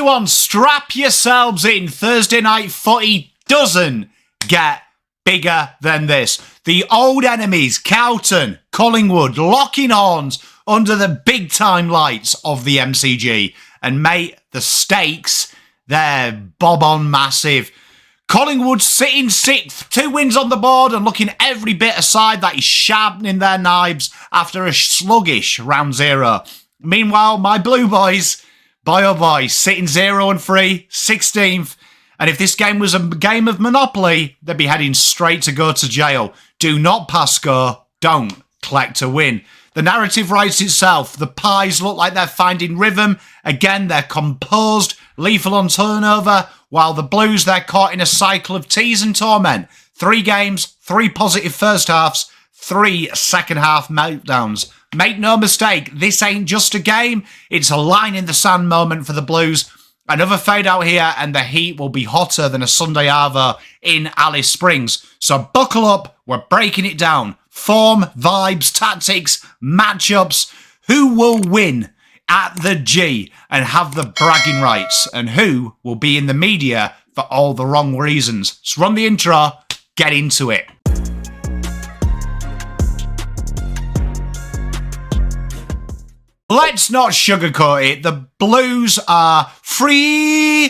Everyone strap yourselves in. Thursday night footy doesn't get bigger than this. The old enemies, Carlton, Collingwood, locking horns under the big time lights of the MCG. And mate, the stakes, they're bob-on massive. Collingwood sitting sixth, 2 wins on the board and looking every bit aside that is sharpening their knives after a sluggish round 0. Meanwhile, my Blue Boys, boy oh boy, sitting 0-3, 16th. And if this game was a game of Monopoly, they'd be heading straight to go to jail. Do not pass go, don't collect a win. The narrative writes itself. The Pies look like they're finding rhythm. Again, they're composed, lethal on turnover, while the Blues, they're caught in a cycle of tease and torment. 3 games, 3 positive first halves, 3 second half meltdowns. Make no mistake, this ain't just a game. It's a line in the sand moment for the Blues. Another fade out here and the heat will be hotter than a Sunday arvo in Alice Springs. So buckle up, we're breaking it down. Form, vibes, tactics, matchups. Who will win at the G and have the bragging rights? And who will be in the media for all the wrong reasons? Let's run the intro, get into it. Let's not sugarcoat it. The Blues are free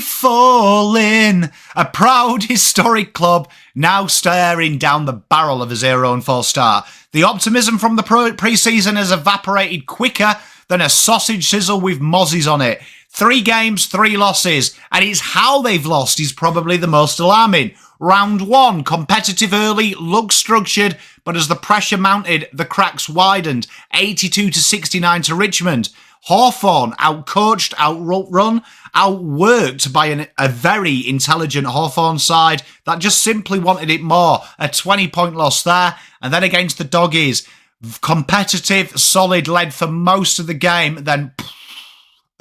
falling. A proud, historic club now staring down the barrel of a 0-4 start. The optimism from the pre-season has evaporated quicker than a sausage sizzle with mozzies on it. 3 games, 3 losses, and it's how they've lost is probably the most alarming. Round 1, competitive early, looked structured, but as the pressure mounted, the cracks widened. 82-69 to Richmond. Hawthorn outcoached, outrun, outworked by a very intelligent Hawthorn side that just simply wanted it more. A 20-point loss there, and then against the Doggies, competitive, solid, led for most of the game, then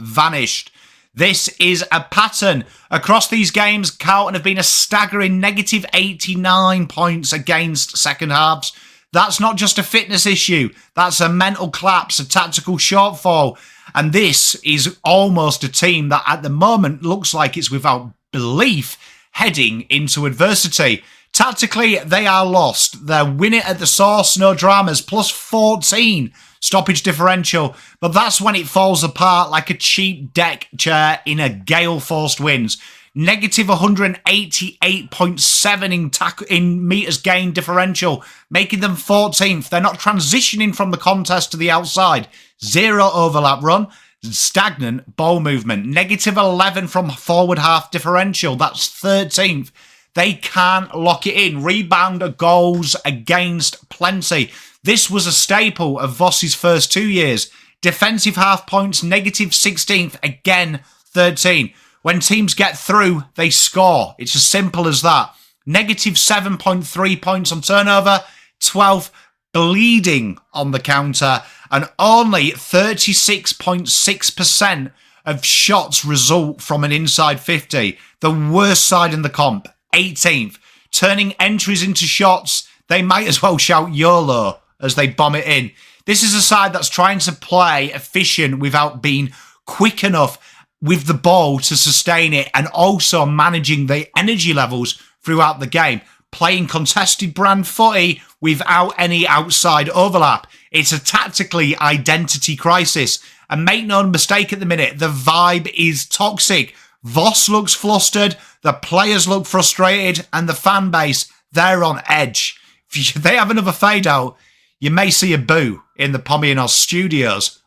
vanished. This is a pattern. Across these games, Carlton have been a staggering negative 89 points against second halves. That's not just a fitness issue. That's a mental collapse, a tactical shortfall. And this is almost a team that at the moment looks like it's without belief heading into adversity. Tactically, they are lost. They're win it at the source, no dramas, plus 14 stoppage differential. But that's when it falls apart like a cheap deck chair in a gale-forced winds. Negative 188.7 in metres gained differential, making them 14th. They're not transitioning from the contest to the outside. 0 overlap run, stagnant ball movement. Negative 11 from forward half differential. That's 13th. They can't lock it in. Rebound goals against plenty. This was a staple of Voss's first 2 years. Defensive half points, negative 16th, again 13. When teams get through, they score. It's as simple as that. Negative 7.3 points on turnover, 12th, bleeding on the counter, and only 36.6% of shots result from an inside 50. The worst side in the comp, 18th. Turning entries into shots, they might as well shout YOLO as they bomb it in. This is a side that's trying to play efficient without being quick enough with the ball to sustain it and also managing the energy levels throughout the game. Playing contested brand footy without any outside overlap. It's a tactically identity crisis. And make no mistake at the minute, the vibe is toxic. Voss looks flustered, the players look frustrated, and the fan base, they're on edge. If they have another fade out, you may see a boo in the PommyInOz studios.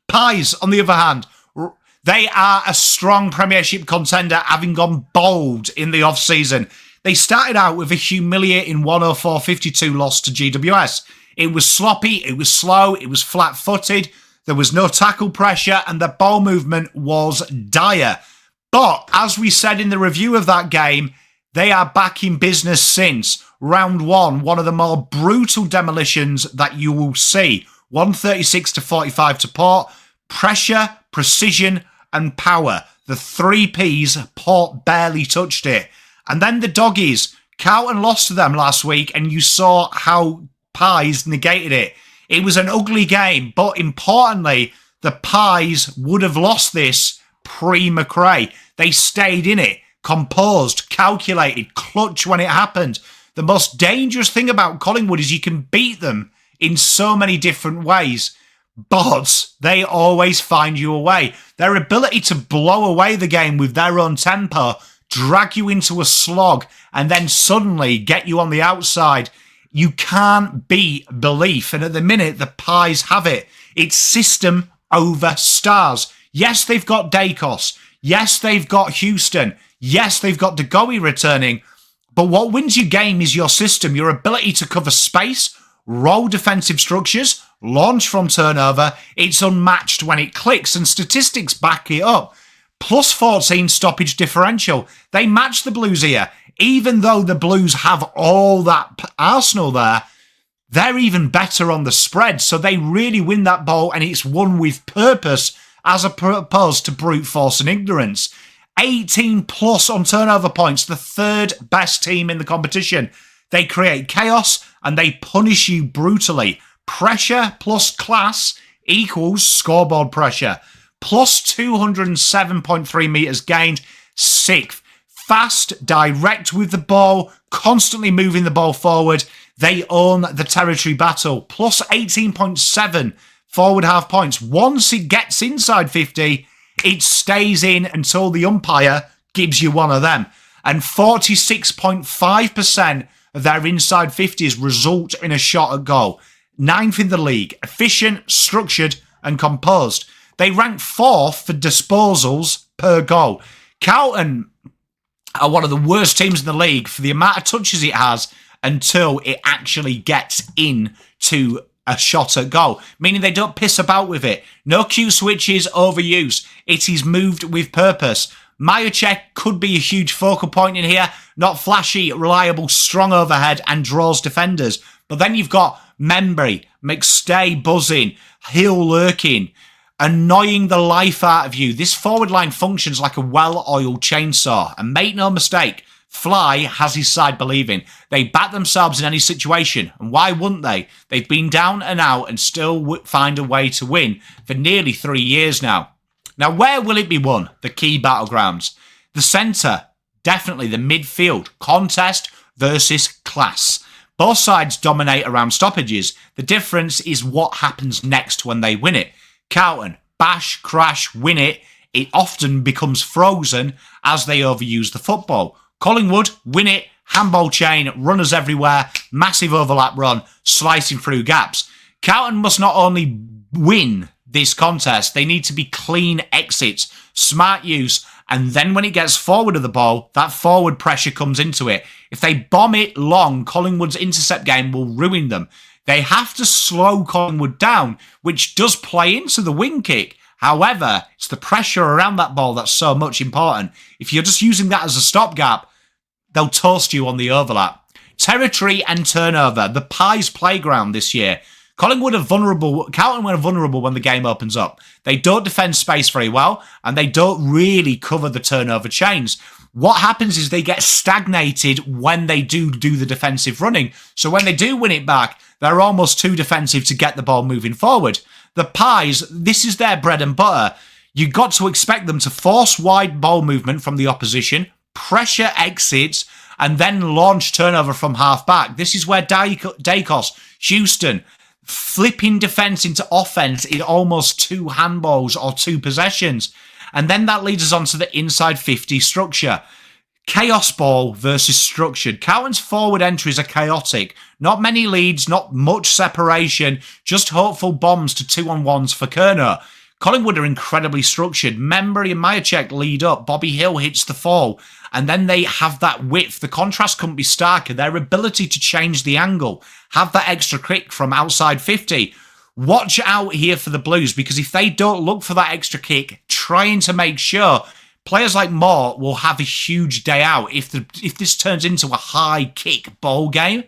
Pies, on the other hand, they are a strong premiership contender, having gone bold in the off-season. They started out with a humiliating 104-52 loss to GWS. It was sloppy, it was slow, it was flat-footed, there was no tackle pressure, and the ball movement was dire. But, as we said in the review of that game, they are back in business since. Round 1, one of the more brutal demolitions that you will see. 136-45 to Port. Pressure, precision, and power. The 3 Ps, Port barely touched it. And then the Doggies. Carlton lost to them last week, and you saw how Pies negated it. It was an ugly game, but importantly, the Pies would have lost this pre-McRae. They stayed in it, composed, calculated, clutch when it happened. The most dangerous thing about Collingwood is you can beat them in so many different ways, but they always find you a way. Their ability to blow away the game with their own tempo, drag you into a slog, and then suddenly get you on the outside. You can't beat belief. And at the minute, the Pies have it. It's system over stars. Yes, they've got Dacos. Yes, they've got Houston. Yes, they've got De Goey returning. But what wins your game is your system, your ability to cover space, roll defensive structures, launch from turnover. It's unmatched when it clicks, and statistics back it up. Plus 14 stoppage differential. They match the Blues here. Even though the Blues have all that arsenal there, they're even better on the spread. So they really win that ball, and it's won with purpose as opposed to brute force and ignorance. 18 plus on turnover points, the third best team in the competition. They create chaos and they punish you brutally. Pressure plus class equals scoreboard pressure. Plus 207.3 metres gained, sixth. Fast, direct with the ball, constantly moving the ball forward. They own the territory battle. Plus 18.7 forward half points. Once it gets inside 50, it stays in until the umpire gives you one of them. And 46.5% of their inside 50s result in a shot at goal. Ninth in the league. Efficient, structured, and composed. They rank fourth for disposals per goal. Carlton are one of the worst teams in the league for the amount of touches it has until it actually gets in to a shot at goal, meaning they don't piss about with it. No Q switches, overuse. It is moved with purpose. Majacek could be a huge focal point in here. Not flashy, reliable, strong overhead, and draws defenders. But then you've got Membry, McStay buzzing, Hill lurking, annoying the life out of you. This forward line functions like a well-oiled chainsaw. And make no mistake, Fly has his side believing. They back themselves in any situation. And why wouldn't they? They've been down and out and still find a way to win for nearly 3 years now. Now, where will it be won? The key battlegrounds. The centre, definitely the midfield. Contest versus class. Both sides dominate around stoppages. The difference is what happens next when they win it. Carlton, bash, crash, win it. It often becomes frozen as they overuse the football. Collingwood, win it, handball chain, runners everywhere, massive overlap run, slicing through gaps. Carlton must not only win this contest, they need to be clean exits, smart use, and then when it gets forward of the ball, that forward pressure comes into it. If they bomb it long, Collingwood's intercept game will ruin them. They have to slow Collingwood down, which does play into the wing kick. However, it's the pressure around that ball that's so much important. If you're just using that as a stopgap, they'll toast you on the overlap. Territory and turnover, the Pies playground this year. Collingwood are vulnerable. Carlton are vulnerable when the game opens up. They don't defend space very well, and they don't really cover the turnover chains. What happens is they get stagnated when they do the defensive running. So when they do win it back, they're almost too defensive to get the ball moving forward. The Pies, this is their bread and butter. You got to expect them to force wide ball movement from the opposition, pressure exits, and then launch turnover from half back. This is where Dacos, Houston, flipping defence into offence in almost 2 handballs or 2 possessions. And then that leads us on to the inside 50 structure. Chaos ball versus structured. Carlton's forward entries are chaotic. Not many leads, not much separation, just hopeful bombs to 2-on-1s for Kerner. Collingwood are incredibly structured. Membry and Majacek lead up. Bobby Hill hits the fall. And then they have that width. The contrast couldn't be starker. Their ability to change the angle. Have that extra kick from outside 50. Watch out here for the Blues, because if they don't look for that extra kick, trying to make sure, players like Moore will have a huge day out if this turns into a high kick ball game.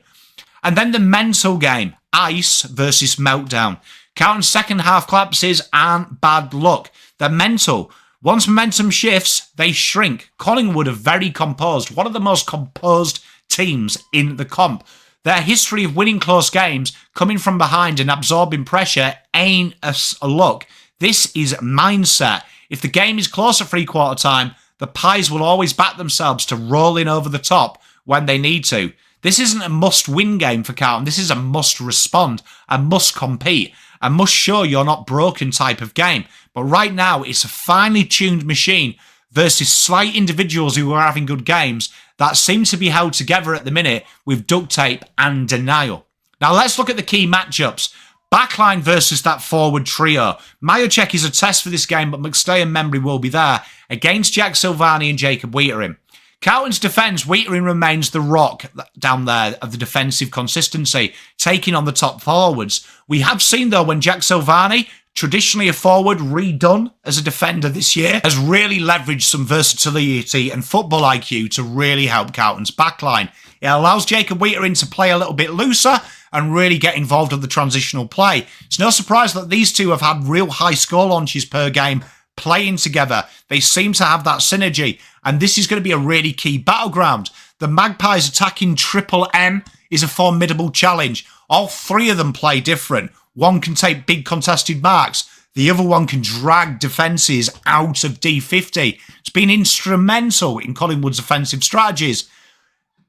And then the mental game. Ice versus meltdown. Carlton's second half collapses aren't bad luck. They're mental. Once momentum shifts, they shrink. Collingwood are very composed. One of the most composed teams in the comp. Their history of winning close games, coming from behind and absorbing pressure ain't a luck. This is mindset. If the game is close at three-quarter time, the Pies will always back themselves to roll in over the top when they need to. This isn't a must-win game for Carlton. This is a must-respond, a must-compete, a must-show you're not broken type of game. But right now, it's a finely tuned machine versus slight individuals who are having good games that seem to be held together at the minute with duct tape and denial. Now, let's look at the key matchups. Backline versus that forward trio. Majacek is a test for this game, but McStay and Membry will be there against Jack Silvagni and Jacob Weitering. Carlton's defence, Weitering remains the rock down there of the defensive consistency, taking on the top forwards. We have seen, though, when Jack Silvagni, traditionally a forward, redone as a defender this year, has really leveraged some versatility and football IQ to really help Carlton's backline. It allows Jacob Weitering to play a little bit looser and really get involved with the transitional play. It's no surprise that these two have had real high score launches per game playing together. They seem to have that synergy, and this is going to be a really key battleground. The Magpies attacking Triple M is a formidable challenge. All three of them play different. One can take big contested marks. The other one can drag defences out of D50. It's been instrumental in Collingwood's offensive strategies.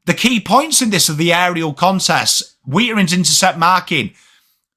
The key points in this are the aerial contests, Weitering's intercept marking,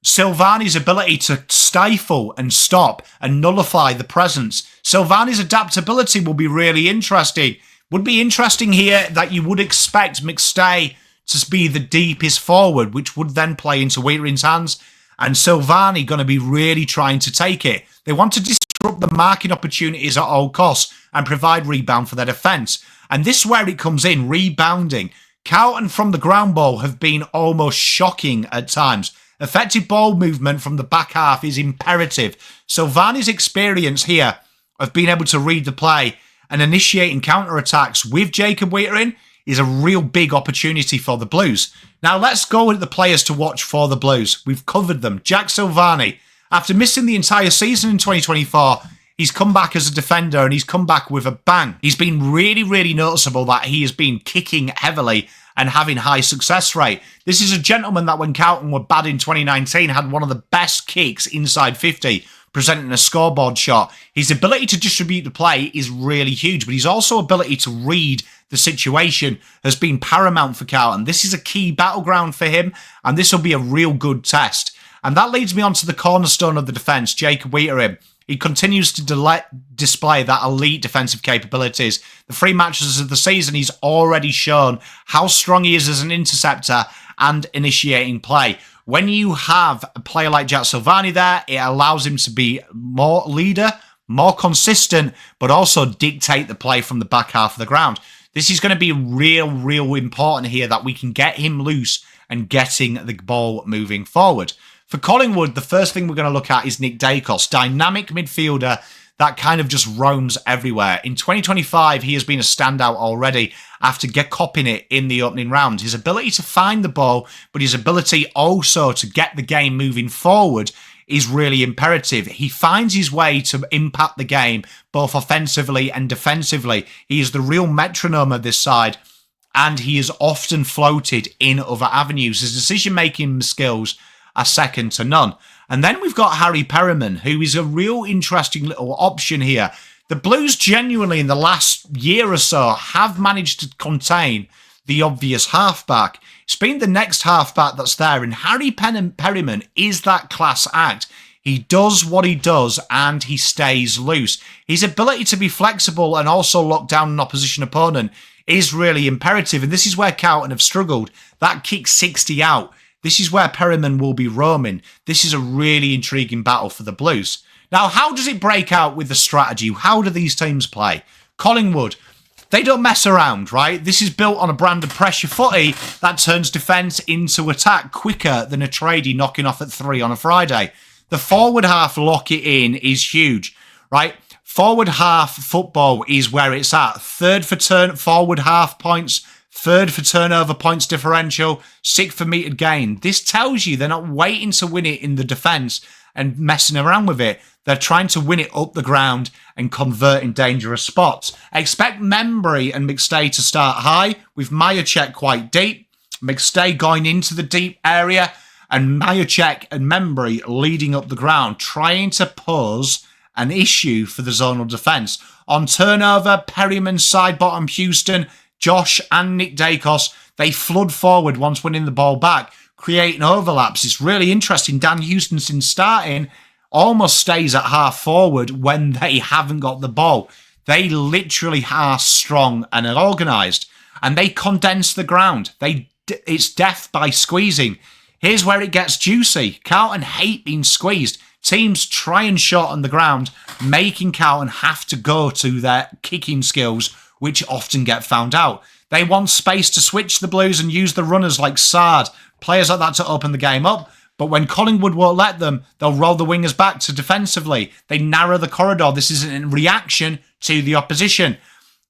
Silvagni's ability to stifle and stop and nullify the presence. Silvagni's adaptability will be really interesting. Would be interesting here that you would expect McStay to be the deepest forward, which would then play into Weitering's hands, and Silvagni going to be really trying to take it. They want to disrupt the marking opportunities at all costs and provide rebound for their defence. And this is where it comes in, rebounding. Carlton from the ground ball have been almost shocking at times. Effective ball movement from the back half is imperative. Silvagni's experience here of being able to read the play and initiating counter-attacks with Jacob Weitering is a real big opportunity for the Blues. Now let's go with the players to watch for the Blues. We've covered them. Jack Silvagni, after missing the entire season in 2024, he's come back as a defender and he's come back with a bang. He's been really, really noticeable that he has been kicking heavily and having high success rate. This is a gentleman that when Carlton were bad in 2019 had one of the best kicks inside 50, presenting a scoreboard shot. His ability to distribute the play is really huge, but his also ability to read the situation has been paramount for Carlton. This is a key battleground for him, and this will be a real good test. And that leads me on to the cornerstone of the defence, Jacob Weitering. He continues to display that elite defensive capabilities. The 3 matches of the season, he's already shown how strong he is as an interceptor and initiating play. When you have a player like Jack Silvagni there, it allows him to be more leader, more consistent, but also dictate the play from the back half of the ground. This is going to be real important here that we can get him loose and getting the ball moving forward. For Collingwood, the first thing we're going to look at is Nick Dacos, dynamic midfielder that kind of just roams everywhere. In 2025, he has been a standout already after copying it in the opening round. His ability to find the ball, but his ability also to get the game moving forward is really imperative. He finds his way to impact the game, both offensively and defensively. He is the real metronome of this side, and he is often floated in other avenues. His decision-making skills are second to none. And then we've got Harry Perryman, who is a real interesting little option here. The Blues genuinely in the last year or so have managed to contain the obvious halfback. It's been the next halfback that's there, and Harry Perryman is that class act. He does what he does and he stays loose. His ability to be flexible and also lock down an opposition opponent is really imperative, and this is where Carlton have struggled. That kick 60 out. This is where Perryman will be roaming. This is a really intriguing battle for the Blues. Now, how does it break out with the strategy? How do these teams play? Collingwood, they don't mess around, right? This is built on a brand of pressure footy that turns defence into attack quicker than a tradie knocking off at 3 on a Friday. The forward half lock it in is huge, right? Forward half football is where it's at. Third for forward half points, third for turnover points differential, 6th for metered gain. This tells you they're not waiting to win it in the defence and messing around with it. They're trying to win it up the ground and convert in dangerous spots. Expect Membry and McStay to start high, with Majacek quite deep, McStay going into the deep area, and Majacek and Membry leading up the ground, trying to pose an issue for the zonal defence. On turnover, Perryman, side bottom, Houston, Josh and Nick Dacos, they flood forward once winning the ball back, creating overlaps. It's really interesting. Dan Houston, since starting, almost stays at half forward when they haven't got the ball. They literally are strong and organised, and they condense the ground. It's death by squeezing. Here's where it gets juicy. Carlton hate being squeezed. Teams try and shorten the ground, making Carlton have to go to their kicking skills, which often get found out. They want space to switch the Blues and use the runners like Sard, players like that to open the game up. But when Collingwood won't let them, they'll roll the wingers back to defensively. They narrow the corridor. This is in reaction to the opposition.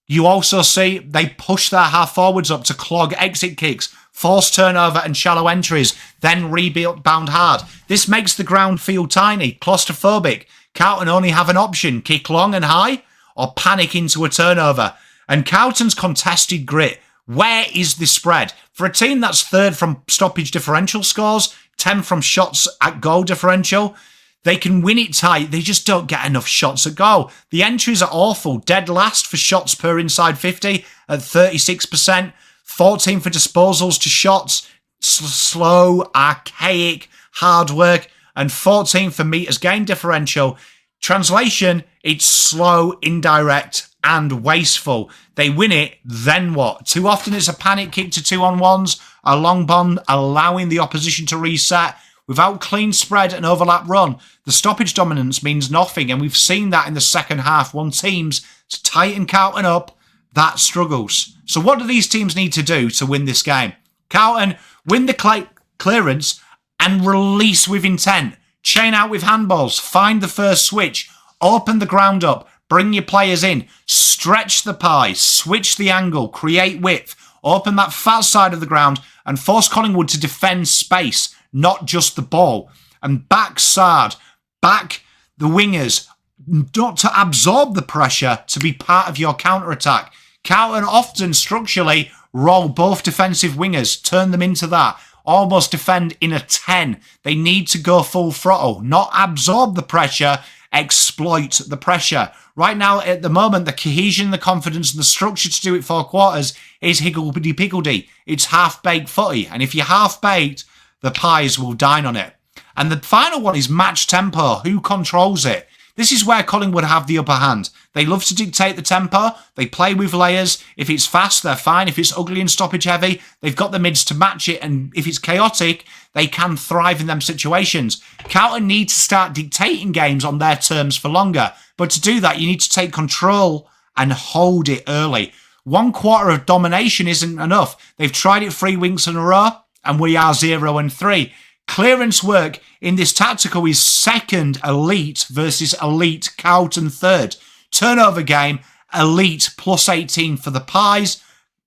You also see they push their half forwards up to clog exit kicks, force turnover and shallow entries, then rebound hard. This makes the ground feel tiny, claustrophobic. Carlton only have an option, kick long and high or panic into a turnover. And Carlton's contested grit, where is the spread? For a team that's third from stoppage differential scores, 10 from shots at goal differential, they can win it tight. They just don't get enough shots at goal. The entries are awful. Dead last for shots per inside 50 at 36%. 14 for disposals to shots. Slow, archaic, hard work. And 14 for meters gain differential. Translation, it's slow, indirect, and wasteful. They win it, then what? Too often it's a panic kick to 2-on-1s, a long bomb allowing the opposition to reset. Without clean spread and overlap run, the stoppage dominance means nothing, and we've seen that in the second half. When teams tighten Carlton up, that struggles. So what do these teams need to do to win this game? Carlton, win the clearance and release with intent. Chain out with handballs, find the first switch, open the ground up, bring your players in, stretch the pie, switch the angle, create width, open that fat side of the ground and force Collingwood to defend space, not just the ball. And back Sard, back the wingers, not to absorb the pressure, to be part of your counter-attack. Carlton often structurally roll both defensive wingers, turn them into that, almost defend in a 10. They need to go full throttle, not absorb the pressure, exploit the pressure. Right now, at the moment, the cohesion, the confidence, and the structure to do it 4 quarters is higgledy-piggledy. It's half-baked footy. And if you're half-baked, the pies will dine on it. And the final one is match tempo. Who controls it? This is where Collingwood have the upper hand. They love to dictate the tempo. They play with layers. If it's fast, they're fine. If it's ugly and stoppage heavy, they've got the mids to match it. And if it's chaotic, they can thrive in them situations. Carlton need to start dictating games on their terms for longer. But to do that, you need to take control and hold it early. 1 quarter of domination isn't enough. They've tried it 3 weeks in a row, and we are 0-3. Clearance work in this tactical is second elite versus elite Carlton third. Turnover game, elite plus 18 for the Pies,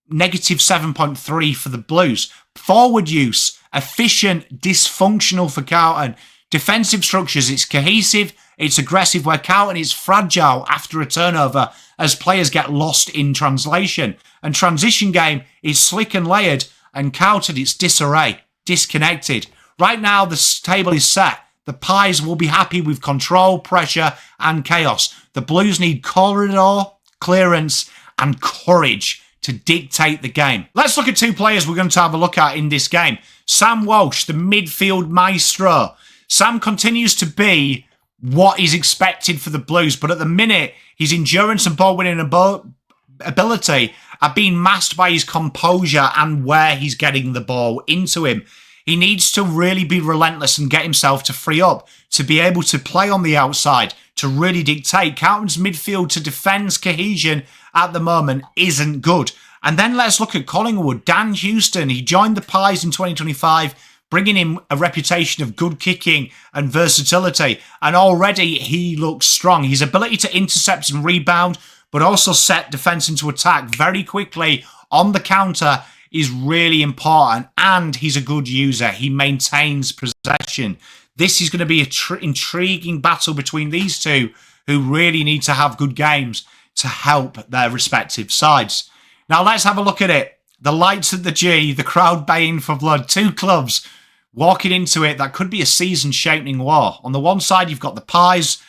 negative 7.3 for the Blues. Forward use, efficient, dysfunctional for Carlton. Defensive structures, it's cohesive, it's aggressive, where Carlton is fragile after a turnover as players get lost in translation. And transition game is slick and layered, and Carlton, it's disarray, disconnected. Right now, the table is set. The Pies will be happy with control, pressure, and chaos. The Blues need corridor, clearance, and courage to dictate the game. Let's look at 2 players we're going to have a look at in this game. Sam Walsh, the midfield maestro. Sam continues to be what is expected for the Blues, but at the minute, his endurance and ball-winning ability are being masked by his composure and where he's getting the ball into him. He needs to really be relentless and get himself to free up, to be able to play on the outside, to really dictate. Carlton's midfield to defence cohesion at the moment isn't good. And then let's look at Collingwood. Dan Houston, he joined the Pies in 2025, bringing in a reputation of good kicking and versatility. And already he looks strong. His ability to intercept and rebound, but also set defence into attack very quickly on the counter is really important, and he's a good user. He maintains possession. This is going to be an intriguing battle between these two, who really need to have good games to help their respective sides. Now let's have a look at it. The lights at the G, the crowd baying for blood. 2 clubs walking into it, that could be a season-shaping war. On the one side, you've got the Pies,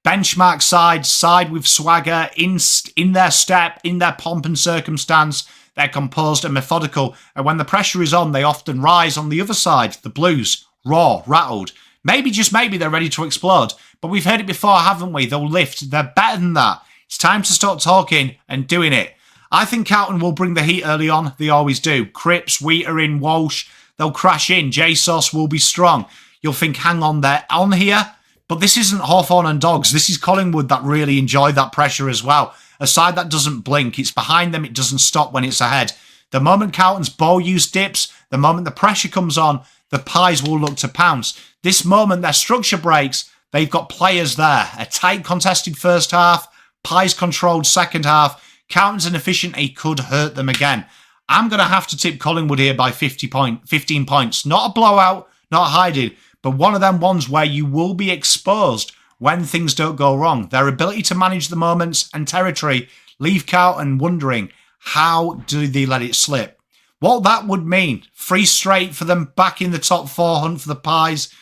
benchmark side with swagger, in their step, in their pomp and circumstance. They're composed and methodical, and when the pressure is on, they often rise. On the other side, the Blues, raw, rattled. Maybe, just maybe, they're ready to explode. But we've heard it before, haven't we? They'll lift. They're better than that. It's time to start talking and doing it. I think Carlton will bring the heat early on. They always do. Cripps, Wheater, Walsh, they'll crash in. JSOS will be strong. You'll think, hang on, they're on here. But this isn't Hawthorn and Dogs. This is Collingwood that really enjoy that pressure as well. A side that doesn't blink. It's behind them. It doesn't stop when it's ahead. The moment Carlton's ball use dips, the moment the pressure comes on, the Pies will look to pounce. This moment, their structure breaks. They've got players there. A tight contested first half. Pies controlled second half. Carlton's inefficiency could hurt them again. I'm going to have to tip Collingwood here by 15 points. Not a blowout, not hiding, but one of them ones where you will be exposed when things don't go wrong. Their ability to manage the moments and territory leave Carlton wondering, how do they let it slip? What that would mean, 3 straight for them back in the top 4 hunt for the Pies.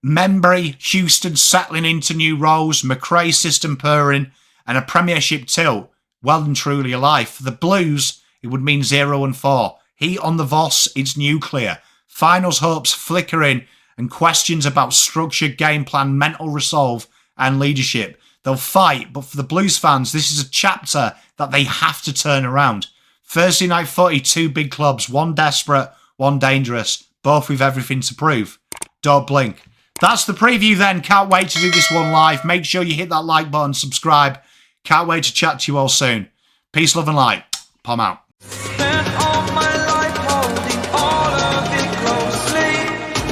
Membry, Houston settling into new roles, McRae's system purring, and a premiership tilt well and truly alive. For the Blues, it would mean 0-4. Heat on the Voss, it's nuclear. Finals hopes flickering and questions about structure, game plan, mental resolve and leadership. They'll fight, but for the Blues fans, this is a chapter that they have to turn around. Thursday night footy, 2 big clubs, one desperate, one dangerous, both with everything to prove. Don't blink. That's the preview then. Can't wait to do this one live. Make sure you hit that like button, subscribe. Can't wait to chat to you all soon. Peace, love and light. Pom out. Spent all my life holding all of it closely.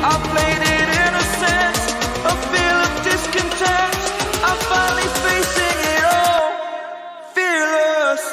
I played it in a sense, a feel of discontent. I'm finally facing it all, fearless.